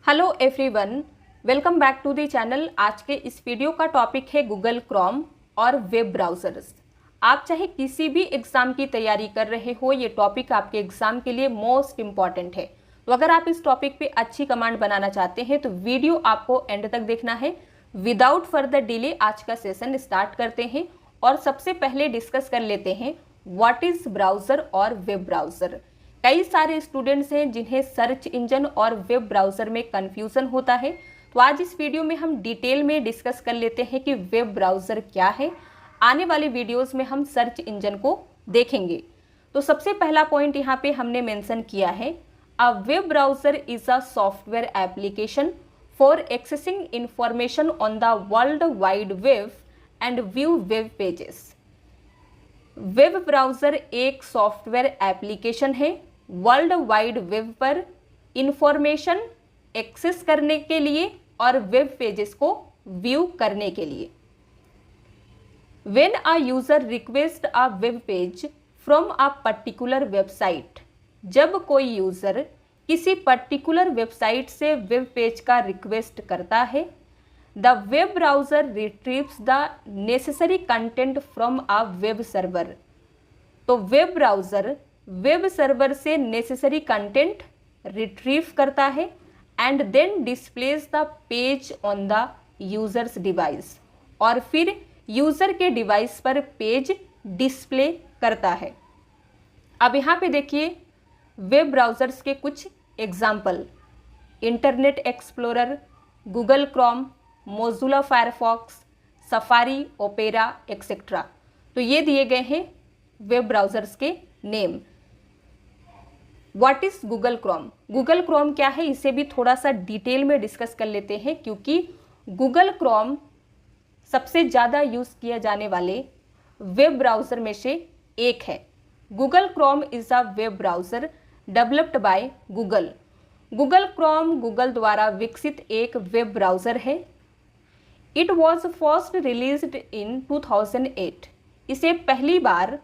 Hello everyone, welcome back to the channel. आज के इस वीडियो का टॉपिक है गूगल क्रोम और वेब ब्राउज़र्स। आप चाहे किसी भी एग्ज़ाम की तैयारी कर रहे हो, ये टॉपिक आपके एग्ज़ाम के लिए मोस्ट इम्पॉर्टेंट है। तो अगर आप इस टॉपिक पे अच्छी कमांड बनाना चाहते हैं तो वीडियो आपको एंड तक देखना है। विदाउट फर्दर डिले आज का सेशन स्टार्ट करते हैं और सबसे पहले डिस्कस कर लेते हैं व्हाट इज़ ब्राउज़र और वेब ब्राउज़र। कई सारे स्टूडेंट्स हैं जिन्हें सर्च इंजन और वेब ब्राउज़र में कन्फ्यूज़न होता है, तो आज इस वीडियो में हम डिटेल में डिस्कस कर लेते हैं कि वेब ब्राउज़र क्या है। आने वाले वीडियोस में हम सर्च इंजन को देखेंगे। तो सबसे पहला पॉइंट यहाँ पे हमने मेंशन किया है, अ web browser is a software application for accessing information on the world wide web and view web pages. Web browser एक सॉफ्टवेयर एप्लीकेशन है वर्ल्ड वाइड वेब पर इंफॉर्मेशन एक्सेस करने के लिए और वेब पेजेस को व्यू करने के लिए। When a user request a web page from a particular website, जब कोई यूजर किसी पर्टिकुलर वेबसाइट से वेब पेज का रिक्वेस्ट करता है, the web browser retrieves the necessary content from a web server. तो वेब ब्राउज़र वेब सर्वर से necessary content retrieve करता है and then displays the page on the user's device, और फिर यूज़र के डिवाइस पर पेज डिस्प्ले करता है। अब यहाँ पे देखिए वेब ब्राउज़र्स के कुछ example, internet explorer, Google Chrome, Mozilla Firefox, safari, opera etcetera. तो ये दिए गए हैं वेब ब्राउज़र्स के name. What is Google Chrome? Google Chrome क्या है, इसे भी थोड़ा सा डिटेल में डिस्कस कर लेते हैं, क्योंकि गूगल क्रोम सबसे ज़्यादा यूज़ किए जाने वाले वेब ब्राउज़र में से एक है। Google Chrome is a web browser developed by Google. Google Chrome Google द्वारा विकसित एक वेब ब्राउज़र है। It was first released in 2008। इसे पहली बार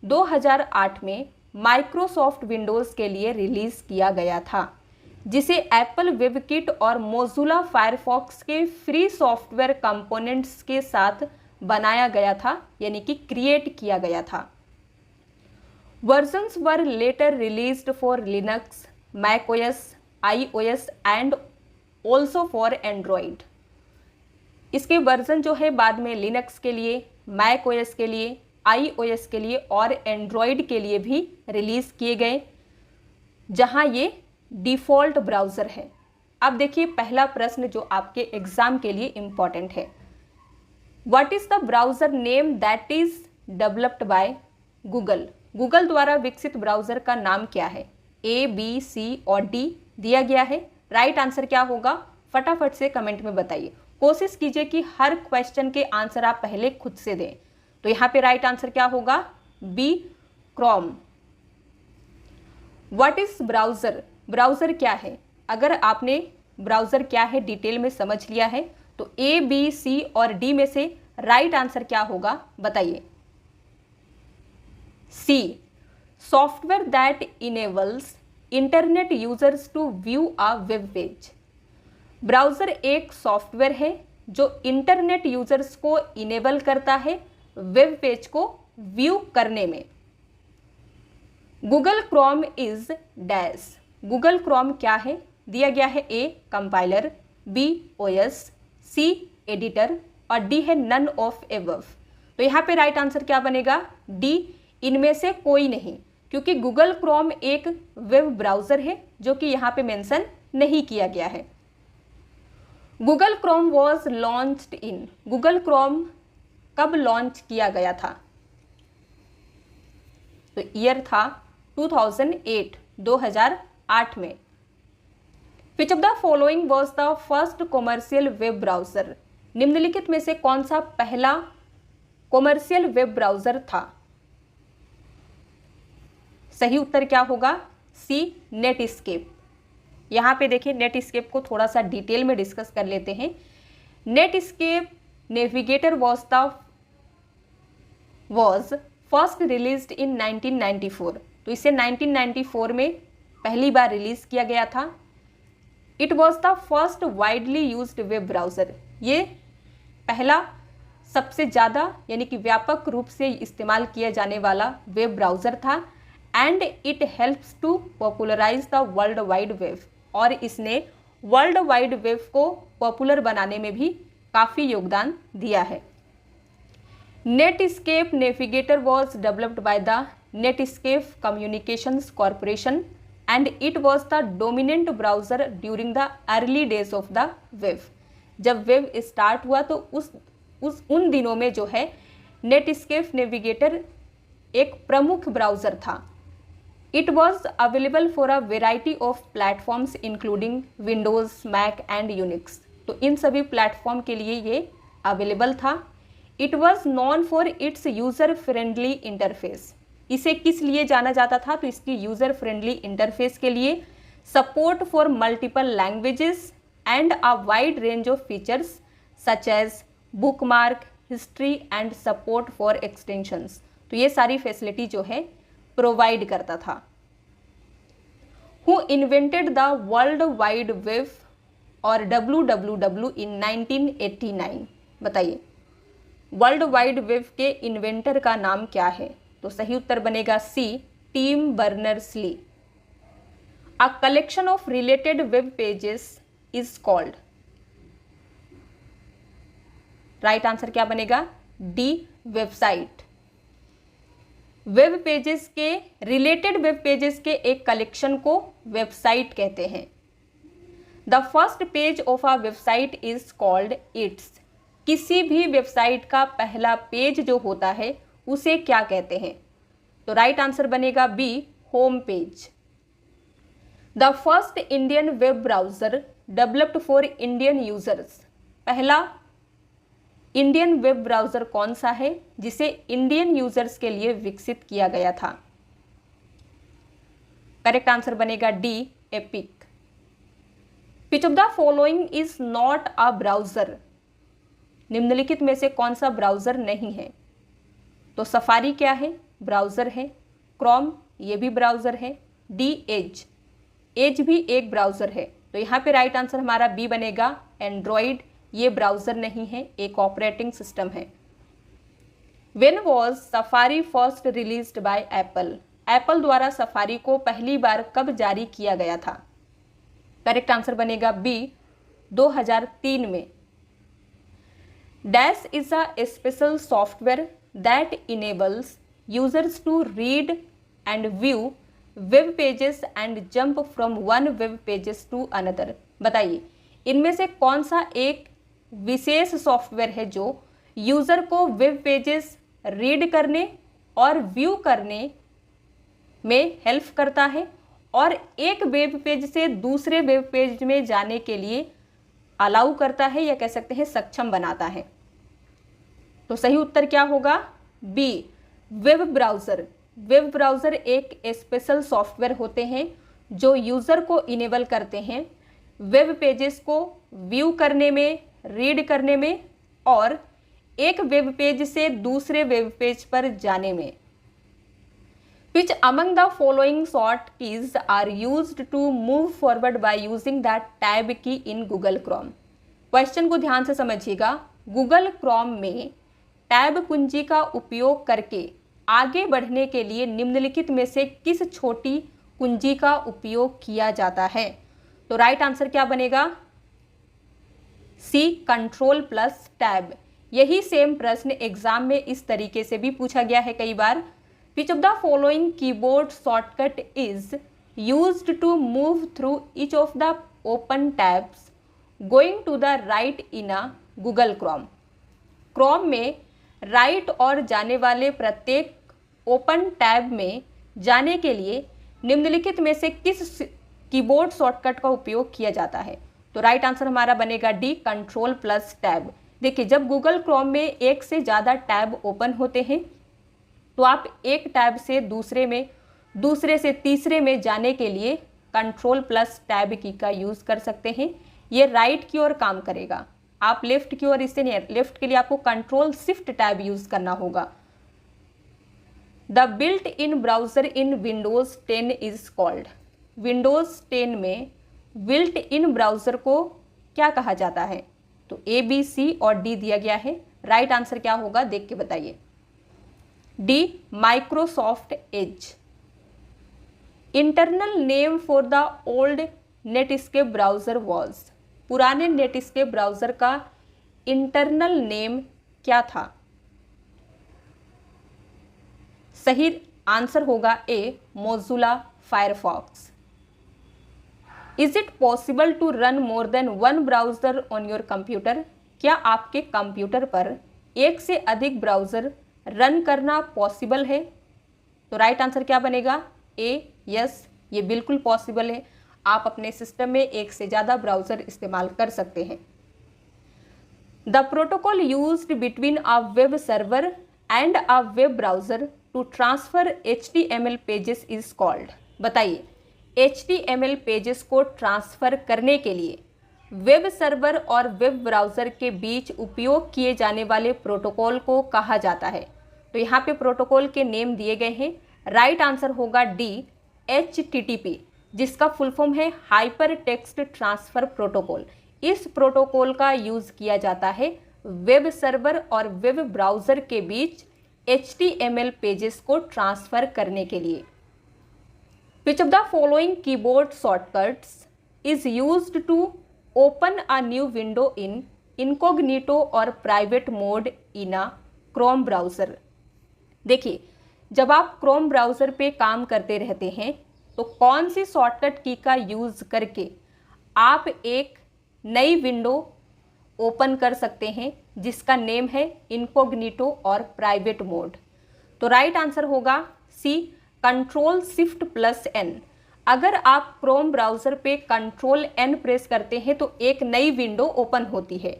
2008 में माइक्रोसॉफ्ट विंडोज़ के लिए रिलीज़ किया गया था, जिसे एप्पल वेबकिट और मोज़िला फायरफॉक्स के फ्री सॉफ्टवेयर कंपोनेंट्स के साथ बनाया गया था, यानी कि क्रिएट किया गया था। Versions were later released for Linux, macOS, iOS and also for Android. इसके वर्जन जो है बाद में लिनक्स के लिए, मैकओएस के लिए, आईओएस के लिए और एंड्रॉयड के लिए भी रिलीज़ किए गए, जहां ये डिफ़ॉल्ट ब्राउज़र है। अब देखिए पहला प्रश्न जो आपके एग्ज़ाम के लिए इम्पॉर्टेंट है, what is the browser name that is developed by Google? Google द्वारा विकसित ब्राउज़र का नाम क्या है? ए, बी, सी और डी दिया गया है। राइट आंसर क्या होगा, फटाफट से कमेंट में बताइए। कोशिश कीजिए कि हर क्वेश्चन के आंसर आप पहले खुद से दें। तो यहाँ पे राइट आंसर क्या होगा, B, Chrome. What is browser? Browser क्या है? अगर आपने ब्राउज़र क्या है डिटेल में समझ लिया है तो ए, बी, सी और डी में से राइट आंसर क्या होगा बताइए। C, software that enables internet users to view a web page. Browser एक सॉफ्टवेयर है जो इंटरनेट यूजर्स को इनेबल करता है वेब पेज को व्यू करने में। Google Chrome is dash. Google Chrome क्या है? दिया गया है ए, कंपाइलर, बी, ओएस, सी, एडिटर और डी है नन ऑफ एबव। तो यहाँ पे राइट आंसर क्या बनेगा, डी, इनमें से कोई नहीं, क्योंकि गूगल क्रोम एक वेब ब्राउज़र है जो कि यहाँ पे मेंशन नहीं किया गया है। Google Chrome was launched in. Google Chrome कब लॉन्च किया गया था? तो ईयर था 2008, 2008 में। विच of the following was the first commercial web browser? निम्नलिखित में से कौन सा पहला कॉमर्शियल वेब ब्राउज़र था? सही उत्तर क्या होगा, सी, नेटस्केप। यहाँ पे देखिए नेटस्केप को थोड़ा सा डिटेल में डिस्कस कर लेते हैं। Netscape Navigator was first released in 1994। तो इसे 1994 में पहली बार रिलीज किया गया था। It was the first widely used web browser, ये पहला सबसे ज़्यादा यानी कि व्यापक रूप से इस्तेमाल किया जाने वाला वेब ब्राउज़र था। And it helps to popularise the world wide web, और इसने वर्ल्ड वाइड वेब को पॉपुलर बनाने में भी काफ़ी योगदान दिया है। Netscape Navigator was developed by the Netscape Communications Corporation and it was the dominant browser during the early days of the web. जब वेब स्टार्ट हुआ तो उन दिनों में जो है नेटस्केप नेविगेटर एक प्रमुख ब्राउज़र था। It was available for a variety of platforms including Windows, Mac and Unix. तो इन सभी प्लेटफॉर्म के लिए ये अवेलेबल था। It was known for its user friendly interface. इसे किस लिए जाना जाता था? तो इसकी यूज़र फ्रेंडली इंटरफेस के लिए, support for multiple languages and a wide range of features such as bookmark, history and support for extensions. तो ये सारी फैसिलिटी जो है प्रोवाइड करता था। Who invented the world wide web और WWW इन 1989? बताइए, वर्ल्ड वाइड वेब के इन्वेंटर का नाम क्या है? तो सही उत्तर बनेगा C, Tim Berners-Lee. A collection of related web pages is called? Right answer क्या बनेगा? D, website. वेब पेजेस के, रिलेटेड वेब पेजेस के एक कलेक्शन को वेबसाइट कहते हैं। The first page of a website is called its. किसी भी वेबसाइट का पहला पेज जो होता है उसे क्या कहते हैं? तो राइट आंसर बनेगा B, home page. The first Indian web browser developed for Indian users. पहला इंडियन वेब ब्राउज़र कौन सा है जिसे इंडियन यूजर्स के लिए विकसित किया गया था? करेक्ट आंसर बनेगा D, epic. Which of the following is not a browser? निम्नलिखित में से कौन सा ब्राउज़र नहीं है? तो सफारी क्या है? ब्राउज़र है। क्रोम, ये भी ब्राउज़र है। डी, एज, एज भी एक ब्राउज़र है। तो यहाँ पे राइट आंसर हमारा बी बनेगा, एंड्रॉयड। ये ब्राउज़र नहीं है, एक ऑपरेटिंग सिस्टम है। When was safari first released by Apple? Apple द्वारा सफारी को पहली बार कब जारी किया गया था? करेक्ट आंसर बनेगा बी, 2003 में। Dash is a special software that enables users to read and view web pages and jump from one web pages to another. बताइए, इनमें से कौन सा एक विशेष सॉफ्टवेयर है जो यूज़र को वेब पेजेस रीड करने और व्यू करने में हेल्प करता है और एक वेब पेज से दूसरे वेब पेज में जाने के लिए अलाउ करता है, या कह सकते हैं सक्षम बनाता है? तो सही उत्तर क्या होगा? B, web browser. Web browser एक स्पेशल सॉफ्टवेयर होते हैं जो यूज़र को इनेबल करते हैं वेब पेजेस को व्यू करने में, रीड करने में और एक वेब पेज से दूसरे वेब पेज पर जाने में। Which among the following short keys are used to move forward by using the tab key in Google Chrome? Question को ध्यान से समझिएगा। गूगल क्रोम में टैब कुंजी का उपयोग करके आगे बढ़ने के लिए निम्नलिखित में से किस छोटी कुंजी का उपयोग किया जाता है? तो राइट आंसर क्या बनेगा? सी, कंट्रोल प्लस टैब। यही सेम प्रश्न एग्जाम में इस तरीके से भी पूछा गया है कई बार। Which of the following keyboard shortcut is used to move through each of the open tabs going to the right in a Google Chrome? Chrome में राइट और जाने वाले प्रत्येक ओपन टैब में जाने के लिए निम्नलिखित में से किस कीबोर्ड शॉर्टकट का उपयोग किया जाता है? तो राइट आंसर हमारा बनेगा डी, कंट्रोल प्लस टैब। देखिए, जब गूगल क्रोम में एक से ज़्यादा टैब ओपन होते हैं तो आप एक टैब से दूसरे में, दूसरे से तीसरे में जाने के लिए कंट्रोल प्लस टैब की का यूज़ कर सकते हैं। ये राइट की ओर काम करेगा, आप लेफ्ट की ओर इससे नहीं, लेफ्ट के लिए आपको कंट्रोल शिफ्ट टैब यूज़ करना होगा। The built in browser in Windows 10 is called? Windows 10 में बिल्ट इन ब्राउज़र को क्या कहा जाता है? तो ए, बी, सी और डी दिया गया है। राइट आंसर क्या होगा देख के बताइए। D, Microsoft Edge. Internal name for the old Netscape browser was. पुराने नेटस्केप ब्राउज़र का इंटरनल नेम क्या था? सही आंसर होगा A, Mozilla Firefox. Is it possible to run more than one browser on your computer? क्या आपके computer पर एक से अधिक ब्राउज़र रन करना पॉसिबल है? तो राइट आंसर क्या बनेगा? ए, यस, ये बिल्कुल पॉसिबल है। आप अपने सिस्टम में एक से ज़्यादा ब्राउज़र इस्तेमाल कर सकते हैं। The protocol used between a web server and a web browser to transfer HTML pages is called. बताइए, HTML पेजेस को ट्रांसफ़र करने के लिए वेब सर्वर और वेब ब्राउज़र के बीच उपयोग किए जाने वाले प्रोटोकॉल को कहा जाता है। तो यहाँ पे प्रोटोकॉल के नेम दिए गए हैं। राइट आंसर होगा डी, HTTP, जिसका फुल फॉर्म है हाइपर टेक्स्ट ट्रांसफ़र प्रोटोकॉल। इस प्रोटोकॉल का यूज़ किया जाता है वेब सर्वर और वेब ब्राउज़र के बीच HTML पेजेस को ट्रांसफ़र करने के लिए। Which of the following keyboard shortcuts is used to open a new window in incognito or private mode in a Chrome browser? देखिए, जब आप Chrome ब्राउज़र पे काम करते रहते हैं तो कौन सी शॉर्टकट की का यूज़ करके आप एक नई विंडो ओपन कर सकते हैं जिसका नेम है इनकोग्निटो और प्राइवेट मोड? तो राइट आंसर होगा सी, Ctrl+Shift+N। अगर आप क्रोम ब्राउज़र पे Ctrl+N प्रेस करते हैं तो एक नई विंडो ओपन होती है।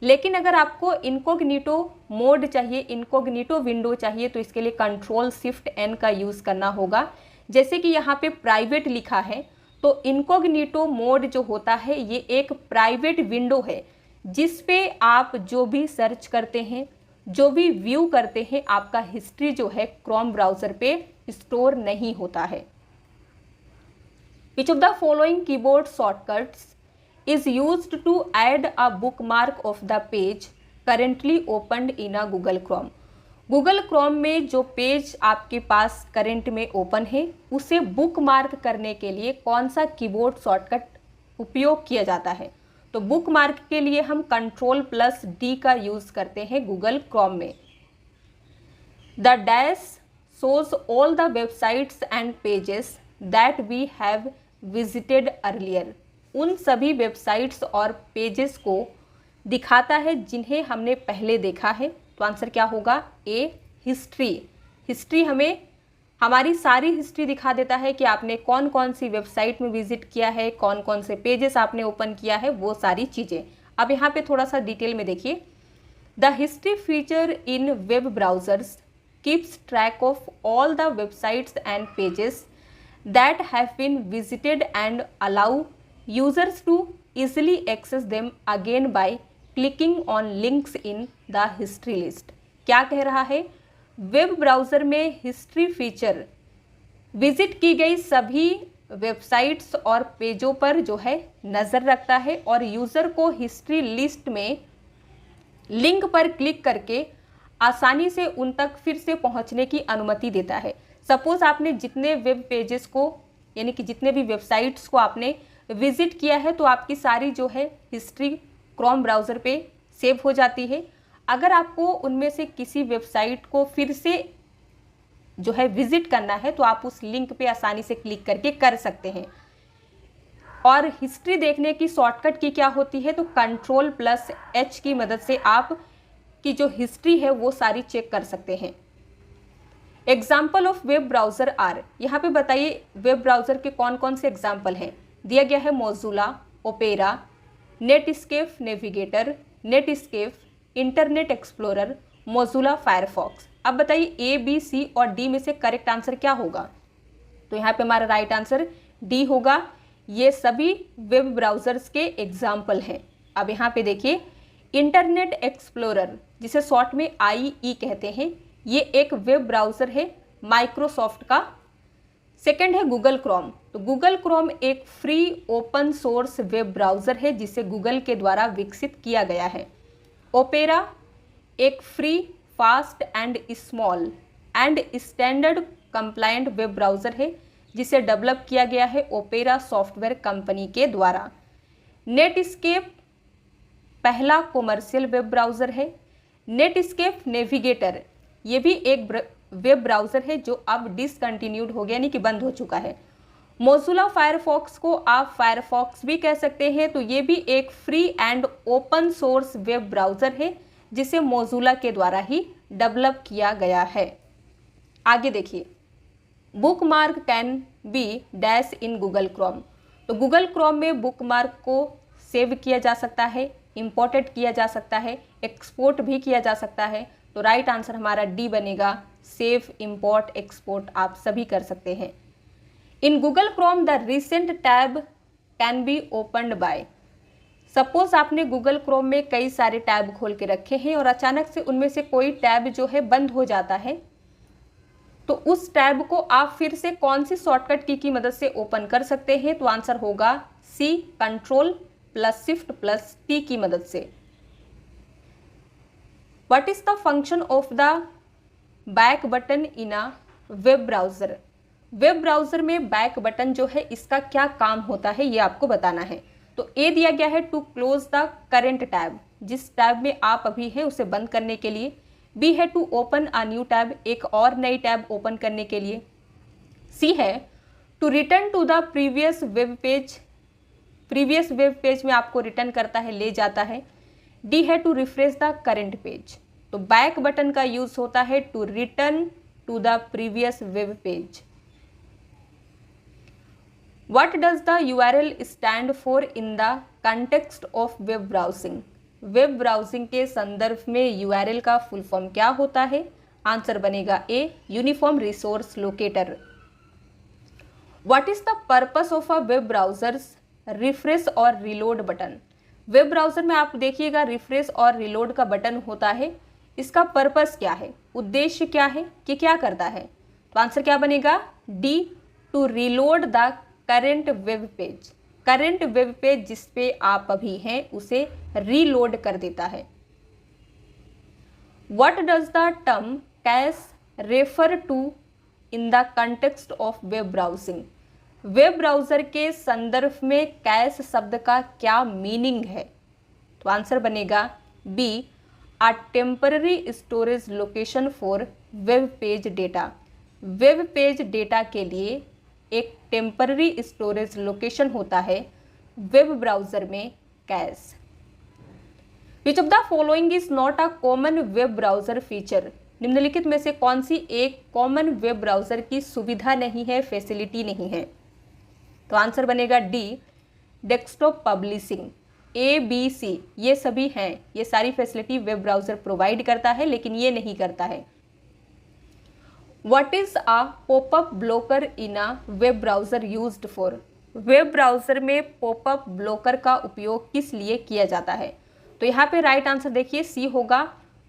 लेकिन अगर आपको इनकोग्निटो मोड चाहिए, इनकोग्निटो विंडो चाहिए, तो इसके लिए Ctrl+Shift+N का यूज़ करना होगा। जैसे कि यहाँ पे प्राइवेट लिखा है, तो इनकोग्निटो मोड जो होता है ये एक प्राइवेट विंडो है जिस पे आप जो भी सर्च करते हैं, जो भी व्यू करते हैं, आपका हिस्ट्री जो है क्रोम ब्राउज़र पे स्टोर नहीं होता है। Which of the following keyboard shortcuts is used to add a bookmark of the page currently opened in a Google Chrome? Google Chrome में जो पेज आपके पास करंट में ओपन है उसे बुकमार्क करने के लिए कौन सा कीबोर्ड शॉर्टकट उपयोग किया जाता है? तो बुकमार्क के लिए हम Ctrl+D का यूज़ करते हैं Google Chrome में। The dash shows all the websites and pages that we have visited earlier। उन सभी वेबसाइट्स और पेजेस को दिखाता है जिन्हें हमने पहले देखा है। तो आंसर क्या होगा? ए, हिस्ट्री। हिस्ट्री हमें हमारी सारी हिस्ट्री दिखा देता है कि आपने कौन कौन सी वेबसाइट में विजिट किया है, कौन कौन से पेजेस आपने ओपन किया है, वो सारी चीज़ें। अब यहाँ पे थोड़ा सा डिटेल में देखिए। The history feature in web browsers keeps track of all the websites and pages that have been visited and allow users to easily access them again by clicking on links in the history list। क्या कह रहा है? Web browser में history feature visit की गई सभी websites और पेजों पर जो है नज़र रखता है और यूज़र को हिस्ट्री लिस्ट में लिंक पर क्लिक करके आसानी से उन तक फिर से पहुंचने की अनुमति देता है। सपोज आपने जितने वेब पेजेस को, यानी कि जितने भी वेबसाइट्स को आपने विजिट किया है, तो आपकी सारी जो है हिस्ट्री क्रोम ब्राउज़र पे सेव हो जाती है। अगर आपको उनमें से किसी वेबसाइट को फिर से जो है विजिट करना है तो आप उस लिंक पे आसानी से क्लिक करके कर सकते हैं। और हिस्ट्री देखने की शॉर्टकट की क्या होती है? तो Ctrl+H की मदद से आप की जो हिस्ट्री है वो सारी चेक कर सकते हैं। Example of web browser are, यहाँ पे बताइए वेब ब्राउज़र के कौन कौन से एग्जाम्पल हैं। दिया गया है Mozilla, opera, Netscape navigator, Netscape, internet explorer, Mozilla Firefox. अब बताइए ए, बी, सी और डी में से करेक्ट आंसर क्या होगा? तो यहाँ पे हमारा राइट आंसर डी होगा। ये सभी वेब ब्राउज़र्स के एग्जाम्पल हैं। अब यहाँ पे देखिए इंटरनेट एक्सप्लोरर, जिसे शॉर्ट में IE कहते हैं, ये एक वेब ब्राउज़र है माइक्रोसॉफ्ट का सेकेंड है गूगल क्रोम। तो गूगल क्रोम एक free open source web browser है जिसे गूगल के द्वारा विकसित किया गया है। ओपेरा एक free, fast and small and standard compliant web browser है जिसे डेवलप किया गया है ओपेरा सॉफ्टवेयर कंपनी के द्वारा। नेटस्केप पहला कॉमर्शियल वेब ब्राउज़र है। नेटस्केप नेविगेटर ये भी एक वेब ब्राउज़र है जो अब डिसकंटिन्यूड हो गया, यानी कि बंद हो चुका है। मोज़िला फायरफॉक्स को आप फायरफॉक्स भी कह सकते हैं, तो ये भी एक free and open source web browser है जिसे मोज़िला के द्वारा ही डेवलप किया गया है। आगे देखिए, bookmark can be dash in Google Chrome. तो गूगल क्रोम में बुकमार्क को सेव किया जा सकता है, इंपोर्टेड किया जा सकता है, एक्सपोर्ट भी किया जा सकता है। तो राइट आंसर हमारा डी बनेगा, सेव, इंपोर्ट, एक्सपोर्ट आप सभी कर सकते हैं। In Google Chrome the recent tab can be opened by. Suppose आपने गूगल क्रोम में कई सारे टैब खोल के रखे हैं और अचानक से उनमें से कोई टैब जो है बंद हो जाता है, तो उस टैब को आप फिर से कौन सी शॉर्टकट की मदद से ओपन कर सकते हैं? तो आंसर होगा C, control plus shift plus T की मदद से। What is the function of the back button in a web browser. Web browser में बैक बटन जो है इसका क्या काम होता है ये आपको बताना है। तो ए दिया गया है to close the current tab, जिस टैब में आप अभी हैं उसे बंद करने के लिए। बी है to open a new tab, एक और नई टैब ओपन करने के लिए। सी है to return to the previous web page, previous web page में आपको रिटर्न करता है, ले जाता है। डी है to refresh the current page. तो बैक बटन का यूज होता है to return to the previous web page. What does the URL stand for in the context of web browsing? Web browsing के संदर्भ में URL का full form क्या होता है? आंसर बनेगा A, uniform resource locator. What is the purpose of a web browser's refresh और reload button? Web browser में आप देखिएगा रिफ्रेश और रिलोड का बटन होता है। इसका पर्पस क्या है, उद्देश्य क्या है, कि क्या करता है? तो आंसर क्या बनेगा? D, to reload the current web page. Current web page जिस पे आप अभी हैं उसे रीलोड कर देता है। What does the term cache refer to in the context of web browsing? Web browser के संदर्भ में कैश शब्द का क्या मीनिंग है? तो आंसर बनेगा B, a temporary storage location for web page data. Web page data के लिए एक टेम्पररी स्टोरेज लोकेशन होता है वेब ब्राउजर में cache. Which of the following is not a common web browser feature? निम्नलिखित में से कौन सी एक कॉमन वेब ब्राउजर की सुविधा नहीं है, फैसिलिटी नहीं है? तो आंसर बनेगा डी, डेस्कटॉप पब्लिशिंग। ए, बी, सी ये सभी हैं, ये सारी फैसिलिटी वेब ब्राउजर प्रोवाइड करता है लेकिन ये नहीं करता है। What is a pop-up blocker in a web browser used for? Web browser में पॉपअप ब्लॉकर का उपयोग किस लिए किया जाता है? तो यहाँ पे राइट आंसर देखिए सी होगा,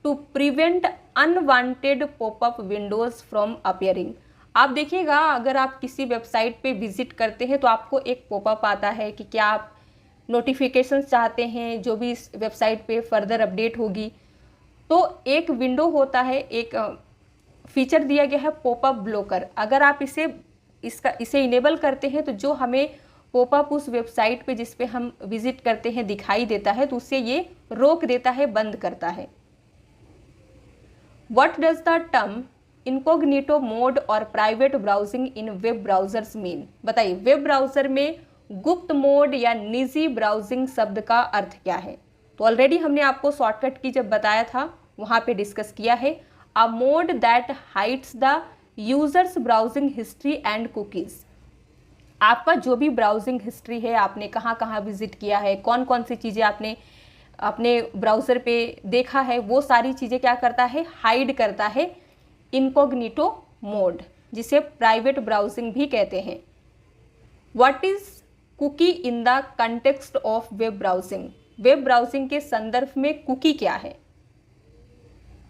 to prevent unwanted popup windows from appearing. आप देखिएगा अगर आप किसी वेबसाइट पे विजिट करते हैं तो आपको एक पॉपअप आता है कि क्या आप नोटिफिकेशन चाहते हैं जो भी इस वेबसाइट पे फर्दर अपडेट होगी। तो एक विंडो होता है, एक फीचर दिया गया है पॉपअप ब्लॉकर। अगर आप इसे इनेबल करते हैं तो जो हमें पॉपअप उस वेबसाइट पे जिस पे हम विजिट करते हैं दिखाई देता है तो उससे ये रोक देता है, बंद करता है। What does the term incognito mode और प्राइवेट ब्राउजिंग इन वेब ब्राउजर्स मीन? बताइए वेब ब्राउजर में गुप्त मोड या निजी ब्राउजिंग शब्द का अर्थ क्या है? तो ऑलरेडी हमने आपको शॉर्टकट की जब बताया था वहाँ पे डिस्कस किया है। A mode that hides the user's browsing history and cookies। आपका जो भी ब्राउजिंग हिस्ट्री है, आपने कहाँ कहाँ विजिट किया है, कौन कौन सी चीज़ें आपने अपने ब्राउज़र पे देखा है, वो सारी चीज़ें क्या करता है? हाइड करता है इनकॉग्निटो मोड, जिसे प्राइवेट ब्राउजिंग भी कहते हैं। What is cookie in the context of web browsing? Web browsing के संदर्भ में कुकी क्या है?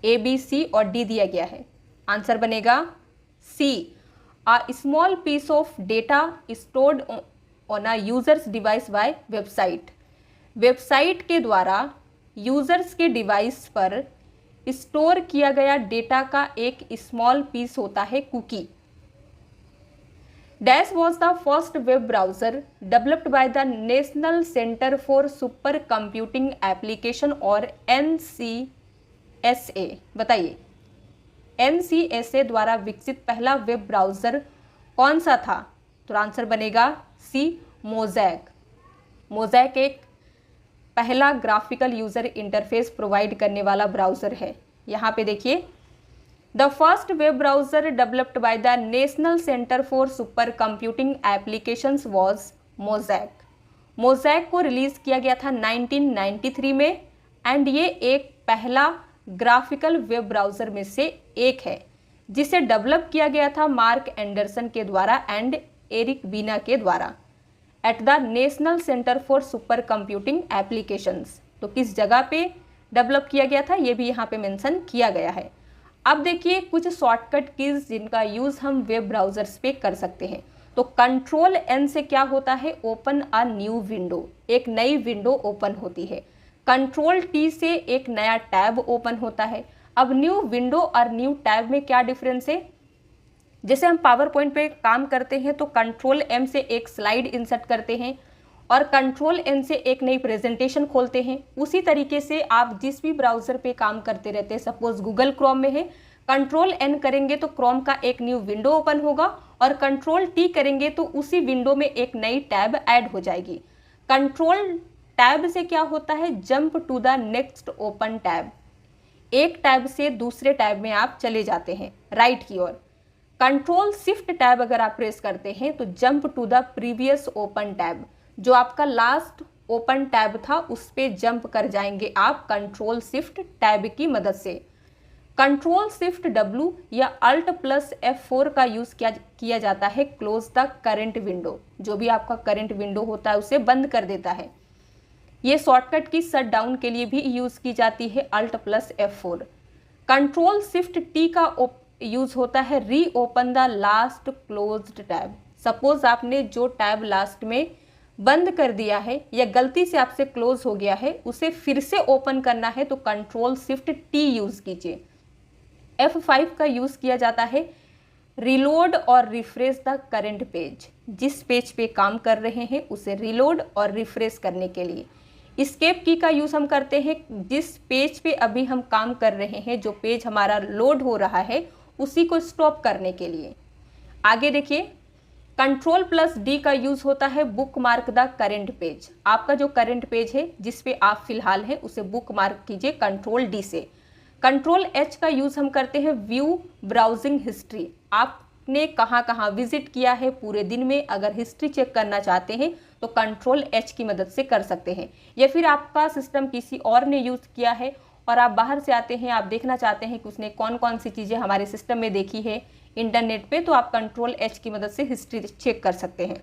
ए, बी, सी और डी दिया गया है। आंसर बनेगा सी, a small piece of data stored on a user's device by website। Website के द्वारा यूजर्स के डिवाइस पर स्टोर किया गया डेटा का एक स्मॉल पीस होता है cookie. Dash was the first web browser developed by the National Center for Supercomputing Application और NCSA। बताइए NCSA द्वारा विकसित पहला वेब ब्राउजर कौन सा था? तो आंसर बनेगा सी, मोज़ैक। मोज़ैक एक पहला ग्राफिकल यूजर इंटरफेस प्रोवाइड करने वाला ब्राउजर है। यहाँ पे देखिए, the first web browser developed by the National Center for super computing applications was mosaic. Mosaic को रिलीज किया गया था 1993 में एंड ये एक पहला ग्राफिकल वेब ब्राउजर में से एक है जिसे डेवलप किया गया था मार्क एंडरसन के द्वारा एंड एरिक बीना के द्वारा at the National Center for super computing applications. तो किस जगह पे डेवलप किया गया था ये भी यहाँ पे मेंशन किया गया है। अब देखिए कुछ शॉर्टकट कीज जिनका यूज़ हम वेब ब्राउजर्स पे कर सकते हैं। तो कंट्रोल N से क्या होता है? ओपन अ न्यू विंडो, एक नई विंडो ओपन होती है। कंट्रोल T से एक नया टैब ओपन होता है। अब न्यू विंडो और न्यू टैब में क्या डिफरेंस है? जैसे हम पावर पॉइंट पे काम करते हैं तो कंट्रोल M से एक स्लाइड इंसर्ट करते हैं और कंट्रोल N से एक नई प्रेजेंटेशन खोलते हैं। उसी तरीके से आप जिस भी ब्राउज़र पे काम करते रहते हैं, सपोज गूगल क्रोम में है, कंट्रोल N करेंगे तो क्रोम का एक न्यू विंडो ओपन होगा और कंट्रोल T करेंगे तो उसी विंडो में एक नई टैब ऐड हो जाएगी। कंट्रोल टैब से क्या होता है? Jump to the next open tab, एक टैब से दूसरे टैब में आप चले जाते हैं राइट की ओर। कंट्रोल शिफ्ट टैब अगर आप प्रेस करते हैं तो jump to the previous open tab, जो आपका लास्ट ओपन टैब था उस पे जंप कर जाएंगे आप कंट्रोल शिफ्ट टैब की मदद से। कंट्रोल शिफ्ट W या अल्ट प्लस F4 का यूज़ किया जाता है क्लोज द करंट विंडो, जो भी आपका करंट विंडो होता है उसे बंद कर देता है। ये शॉर्टकट की शट डाउन के लिए भी यूज़ की जाती है alt plus F4। Control shift T का यूज़ होता है reopen the last closed tab. Suppose आपने जो टैब लास्ट में बंद कर दिया है या गलती से आपसे क्लोज हो गया है उसे फिर से ओपन करना है तो कंट्रोल शिफ्ट T यूज़ कीजिए। F5 का यूज़ किया जाता है रिलोड और रिफ्रेश द करंट पेज, जिस पेज पे काम कर रहे हैं उसे रिलोड और रिफ्रेश करने के लिए। एस्केप की का यूज़ हम करते हैं जिस पेज पे अभी हम काम कर रहे हैं, जो पेज हमारा लोड हो रहा है उसी को स्टॉप करने के लिए। आगे देखिए, कंट्रोल प्लस D का यूज़ होता है book mark the current page. आपका जो करेंट पेज है जिस पे आप फिलहाल हैं उसे बुक मार्क कीजिए कंट्रोल D से। कंट्रोल H का यूज़ हम करते हैं व्यू ब्राउजिंग हिस्ट्री। आपने कहाँ कहाँ विजिट किया है पूरे दिन में, अगर हिस्ट्री चेक करना चाहते हैं तो कंट्रोल H की मदद से कर सकते हैं। या फिर आपका सिस्टम किसी और ने यूज़ किया है और आप बाहर से आते हैं, आप देखना चाहते हैं कि उसने कौन कौन सी चीज़ें हमारे सिस्टम में देखी है इंटरनेट पे, तो आप कंट्रोल H की मदद से हिस्ट्री चेक कर सकते हैं।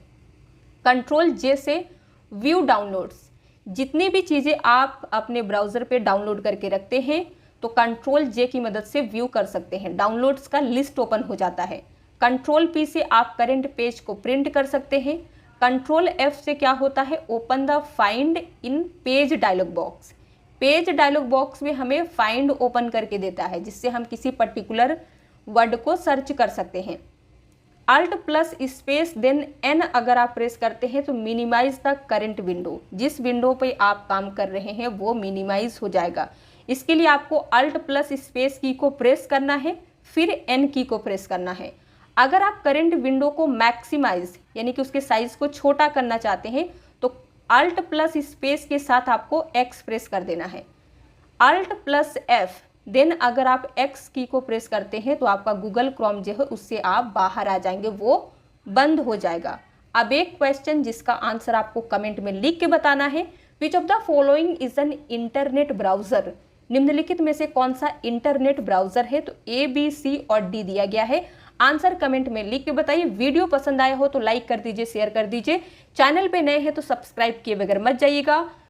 कंट्रोल J से व्यू डाउनलोड्स, जितनी भी चीज़ें आप अपने ब्राउज़र पे डाउनलोड करके रखते हैं तो कंट्रोल J की मदद से व्यू कर सकते हैं। डाउनलोड्स का लिस्ट ओपन हो जाता है। कंट्रोल P से आप करंट पेज को प्रिंट कर सकते हैं। कंट्रोल F से क्या होता है? Open the find in page dialog box. Page dialog box में हमें फाइंड ओपन करके देता है जिससे हम किसी पर्टिकुलर वर्ड को सर्च कर सकते हैं। Alt plus space then N अगर आप प्रेस करते हैं तो मिनिमाइज द करंट विंडो, जिस विंडो पे आप काम कर रहे हैं वो मिनिमाइज हो जाएगा। इसके लिए आपको अल्ट प्लस स्पेस की को प्रेस करना है, फिर N की को प्रेस करना है। अगर आप करंट विंडो को मैक्सिमाइज यानी कि उसके साइज को छोटा करना चाहते हैं तो अल्ट प्लस स्पेस के साथ आपको X प्रेस कर देना है। अल्ट प्लस F देन अगर आप X की को प्रेस करते हैं तो आपका गूगल क्रोम जो है उससे आप बाहर आ जाएंगे, वो बंद हो जाएगा। अब एक क्वेश्चन जिसका आंसर आपको कमेंट में लिख के बताना है, विच of the following is an internet browser. निम्नलिखित में से कौन सा इंटरनेट ब्राउजर है? तो A, B, C और D दिया गया है। आंसर कमेंट में लिख के बताइए। वीडियो पसंद आया हो तो लाइक कर दीजिए, शेयर कर दीजिए। चैनल पे नए हैं तो सब्सक्राइब किए बगैर मत जाइएगा।